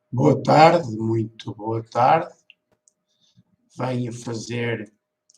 Boa tarde, muito boa tarde. Venho fazer.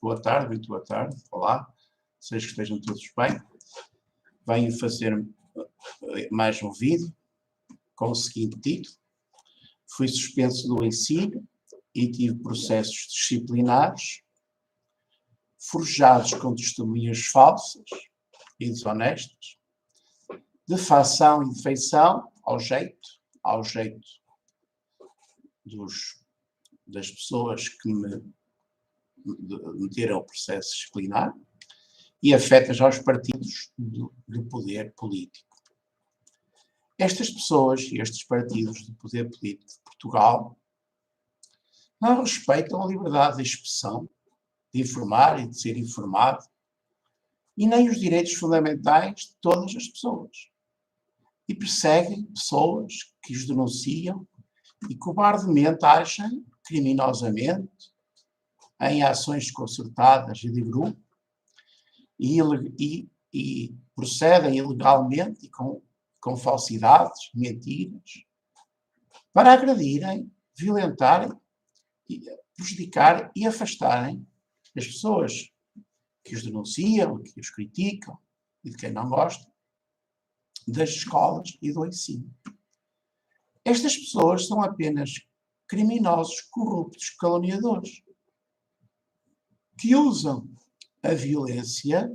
Boa tarde, muito boa tarde. Olá, vocês que estejam todos bem. Venho fazer mais um vídeo com o seguinte título: Fui suspenso do ensino e tive processos disciplinares forjados com testemunhas falsas e desonestas, de facção e defeição, ao jeito das pessoas que me meteram ao processo disciplinar e afetas aos partidos do poder político. Estas pessoas e estes partidos do poder político de Portugal não respeitam a liberdade de expressão, de informar e de ser informado, e nem os direitos fundamentais de todas as pessoas. E perseguem pessoas que os denunciam e cobardemente agem criminosamente em ações concertadas e de grupo e procedem ilegalmente e com falsidades, mentiras, para agredirem, violentarem, prejudicarem e afastarem as pessoas que os denunciam, que os criticam e de quem não gosta, das escolas e do ensino. Estas pessoas são apenas criminosos, corruptos, caluniadores, que usam a violência,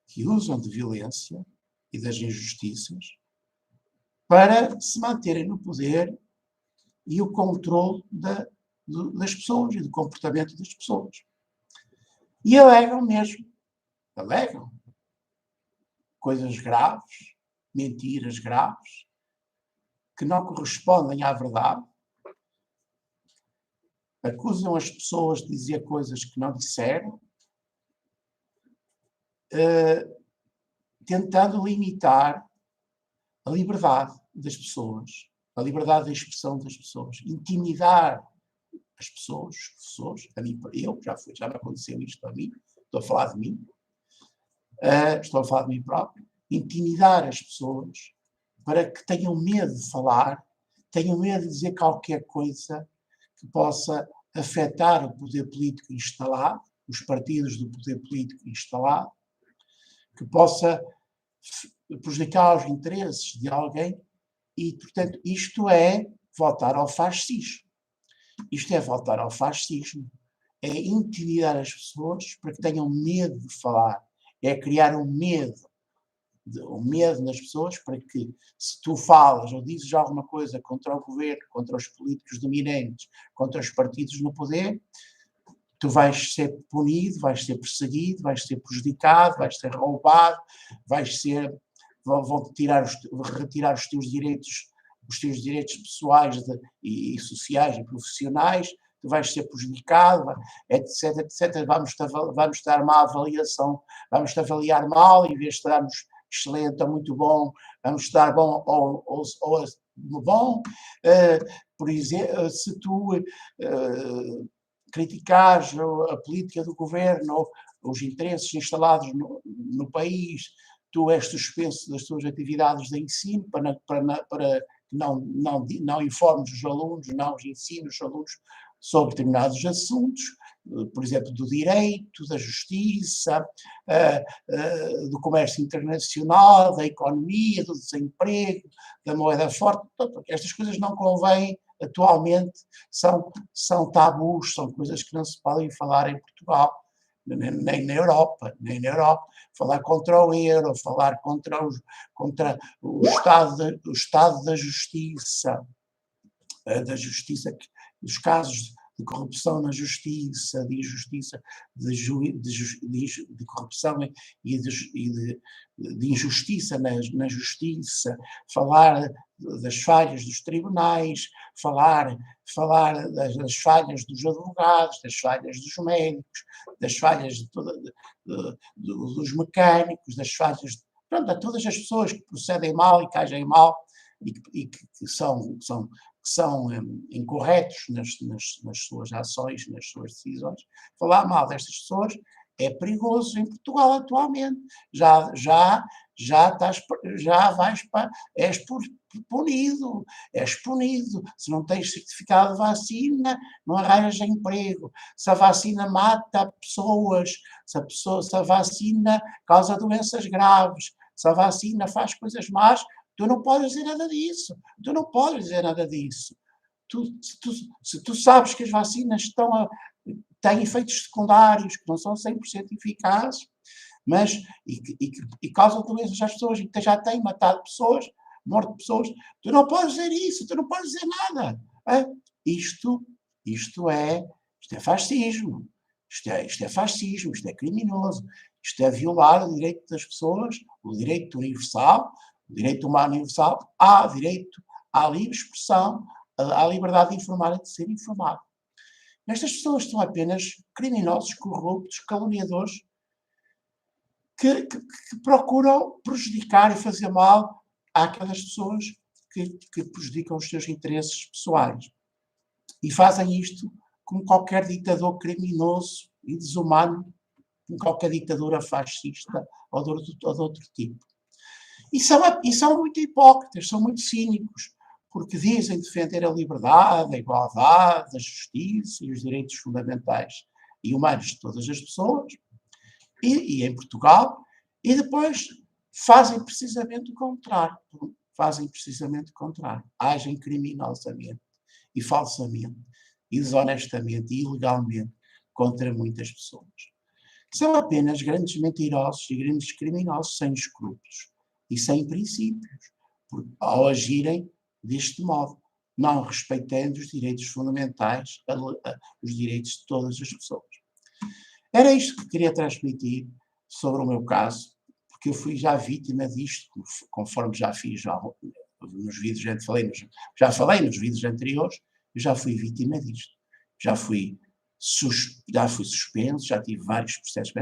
que usam de violência e das injustiças para se manterem no poder e o controle das pessoas e do comportamento das pessoas. E alegam coisas graves, mentiras graves, que não correspondem à verdade, acusam as pessoas de dizer coisas que não disseram, tentando limitar a liberdade das pessoas, a liberdade de expressão das pessoas, intimidar as pessoas, a mim, já me aconteceu isto a mim, estou a falar de mim, estou a falar de mim próprio, intimidar as pessoas para que tenham medo de falar, tenham medo de dizer qualquer coisa que possa afetar o poder político instalado, os partidos do poder político instalado, que possa prejudicar os interesses de alguém e, portanto, isto é voltar ao fascismo. Isto é voltar ao fascismo. É intimidar as pessoas para que tenham medo de falar. É criar um medo nas pessoas para que, se tu falas ou dizes alguma coisa contra o governo, contra os políticos dominantes, contra os partidos no poder, tu vais ser punido, vais ser perseguido, vais ser prejudicado, vais ser roubado, vão retirar os teus direitos pessoais e sociais e profissionais, tu vais ser prejudicado, etc, etc. Vamos dar uma avaliação, vamos-te avaliar mal, em vez de darmos excelente ou muito bom, vamos dar bom ou bom. Por exemplo, se tu criticares a política do governo ou os interesses instalados no país, tu és suspenso das tuas atividades de ensino para que não informes os alunos, não os ensines os alunos sobre determinados assuntos, por exemplo, do direito, da justiça, do comércio internacional, da economia, do desemprego, da moeda forte. Estas coisas não convêm atualmente, são tabus, são coisas que não se podem falar em Portugal, nem na Europa. Falar contra o euro, falar contra o Estado da Justiça, dos casos de corrupção na justiça, de injustiça, de corrupção e de injustiça na justiça, falar das falhas dos tribunais, falar das falhas dos advogados, das falhas dos médicos, das falhas dos mecânicos, das falhas de todas as pessoas que procedem mal e que agem mal e que são incorretos nas suas ações, nas suas decisões. Falar mal destas pessoas é perigoso em Portugal atualmente. És punido, és punido. Se não tens certificado de vacina, não arranjas emprego. Se a vacina mata pessoas, se a vacina causa doenças graves, se a vacina faz coisas más, tu não podes dizer nada disso. Tu não podes dizer nada disso. Se tu sabes que as vacinas têm efeitos secundários que não são 100% eficazes, mas e causam doenças às pessoas e que já têm matado pessoas, morto pessoas, tu não podes dizer isso, tu não podes dizer nada. Isto é fascismo. Isto é fascismo, isto é criminoso, isto é violar o direito das pessoas, o direito universal, o direito humano universal, há direito à livre expressão, à liberdade de informar e de ser informado. Estas pessoas são apenas criminosos, corruptos, caluniadores, que procuram prejudicar e fazer mal àquelas pessoas que prejudicam os seus interesses pessoais. E fazem isto como qualquer ditador criminoso e desumano, como qualquer ditadura fascista ou de outro tipo. E são muito hipócritas, são muito cínicos, porque dizem defender a liberdade, a igualdade, a justiça e os direitos fundamentais e humanos de todas as pessoas, e em Portugal, e depois fazem precisamente o contrário. Agem criminosamente e falsamente, e desonestamente e ilegalmente contra muitas pessoas. São apenas grandes mentirosos e grandes criminosos sem escrúpulos e sem princípios, ao agirem deste modo, não respeitando os direitos fundamentais, os direitos de todas as pessoas. Era isto que queria transmitir sobre o meu caso, porque eu fui já vítima disto, conforme já fiz nos vídeos, já falei nos vídeos anteriores, eu já fui vítima disto. Já fui suspenso, já tive vários processos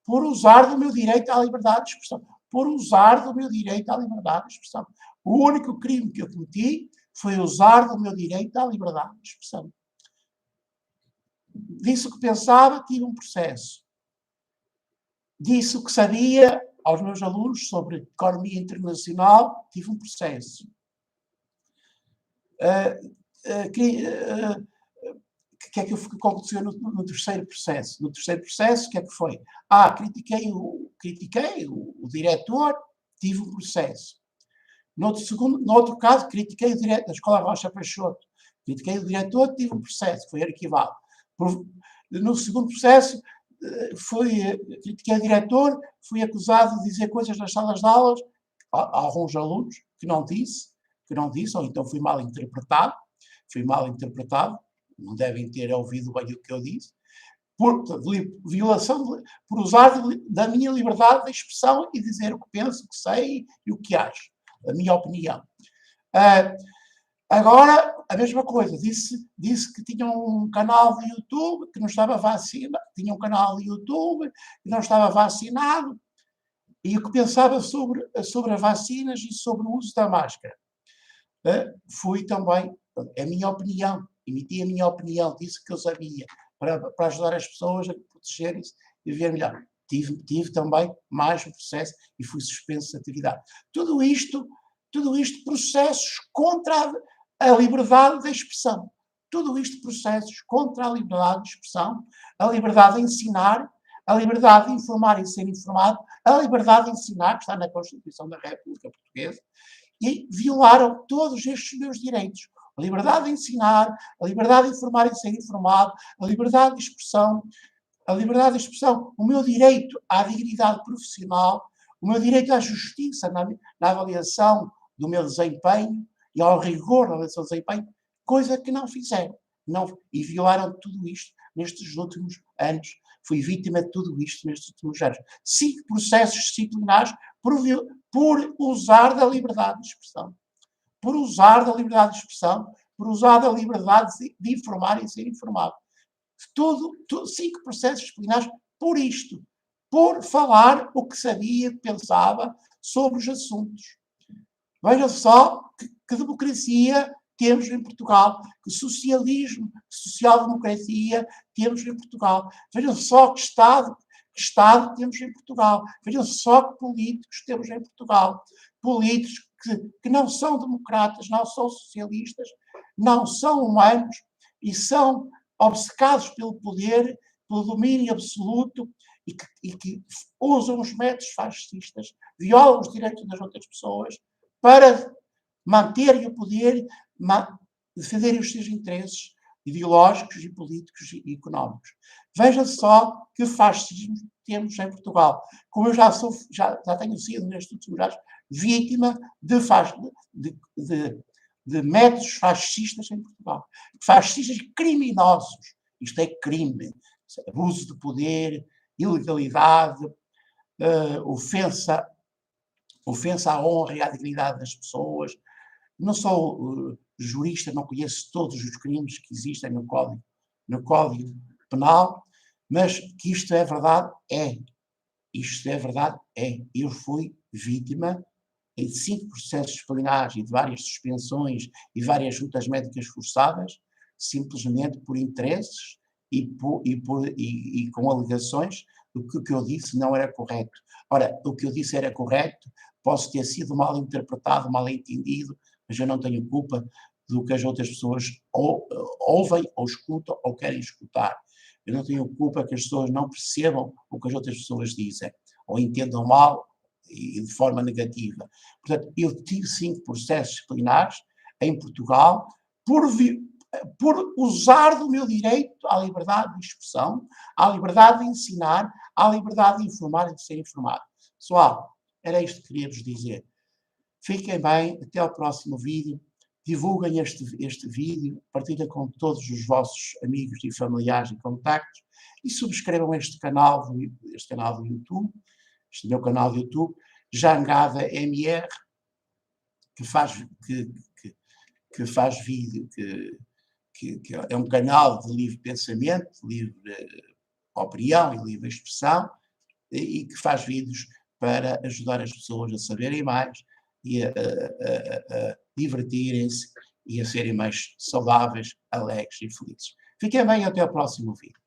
por usar do meu direito à liberdade de expressão. O único crime que eu cometi foi usar do meu direito à liberdade de expressão. Disse o que pensava, tive um processo. Disse o que sabia aos meus alunos sobre economia internacional, tive um processo. O que é que aconteceu no terceiro processo? No terceiro processo, o que é que foi? Critiquei o diretor, tive um processo. No outro caso, critiquei o diretor da Escola Rocha Peixoto. Critiquei o diretor, tive um processo, foi arquivado. No segundo processo, critiquei o diretor, fui acusado de dizer coisas nas salas de aulas a alguns alunos que não disse, ou então fui mal interpretado, não devem ter ouvido bem o que eu disse, por usar da minha liberdade de expressão e dizer o que penso, o que sei e o que acho, a minha opinião. Agora, a mesma coisa, disse que tinha um canal de YouTube que não estava vacinado, e o que pensava sobre as vacinas e sobre o uso da máscara. Fui também, a minha opinião, emiti a minha opinião, disse que eu sabia, para ajudar as pessoas a protegerem-se e viver melhor. Tive também mais um processo e fui suspenso de atividade. Tudo isto processos contra a liberdade de expressão. Tudo isto processos contra a liberdade de expressão, a liberdade de ensinar, a liberdade de informar e ser informado, a liberdade de ensinar, que está na Constituição da República Portuguesa, e violaram todos estes meus direitos. A liberdade de ensinar, a liberdade de informar e ser informado, a liberdade de expressão, o meu direito à dignidade profissional, o meu direito à justiça na avaliação do meu desempenho e ao rigor na avaliação do desempenho, coisa que não fizeram. E violaram tudo isto nestes últimos anos. Fui vítima de tudo isto nestes últimos anos. 5 processos disciplinares por usar da liberdade de expressão. Por usar da liberdade de expressão, por usar da liberdade de informar e ser informado. 5 processos disciplinares por isto. Por falar o que sabia, pensava sobre os assuntos. Vejam só que democracia temos em Portugal, que socialismo, social-democracia temos em Portugal. Vejam só que Estado temos em Portugal. Vejam só que políticos temos em Portugal. políticos que não são democratas, não são socialistas, não são humanos e são obcecados pelo poder, pelo domínio absoluto e que usam os métodos fascistas, violam os direitos das outras pessoas para manterem o poder, defenderem os seus interesses ideológicos e políticos e económicos. Veja só que fascismo temos em Portugal. Como eu já tenho sido nestes últimos anos vítima de métodos fascistas em Portugal. Fascistas criminosos. Isto é crime. Abuso de poder, ilegalidade, ofensa à honra e à dignidade das pessoas. Não sou jurista, não conheço todos os crimes que existem no Código Penal, mas que isto é verdade, é. Isto é verdade, é. Eu fui vítima em 5 processos disciplinares e de várias suspensões e várias juntas médicas forçadas, simplesmente por interesses e com alegações do que o que eu disse não era correto. Ora, o que eu disse era correto, posso ter sido mal interpretado, mal entendido, mas eu não tenho culpa do que as outras pessoas ouvem ou escutam ou querem escutar. Eu não tenho culpa que as pessoas não percebam o que as outras pessoas dizem ou entendam mal e de forma negativa. Portanto, eu tive 5 processos disciplinares em Portugal por usar do meu direito à liberdade de expressão, à liberdade de ensinar, à liberdade de informar e de ser informado. Pessoal, era isto que queria vos dizer. Fiquem bem, até ao próximo vídeo. Divulguem este vídeo, partilhem com todos os vossos amigos e familiares e contactos e subscrevam este canal do YouTube, este meu canal do YouTube, Jangada MR, que faz vídeo, que é um canal de livre pensamento, livre opinião e livre expressão, e que faz vídeos para ajudar as pessoas a saberem mais e a divertirem-se e a serem mais saudáveis, alegres e felizes. Fiquem bem, até ao próximo vídeo.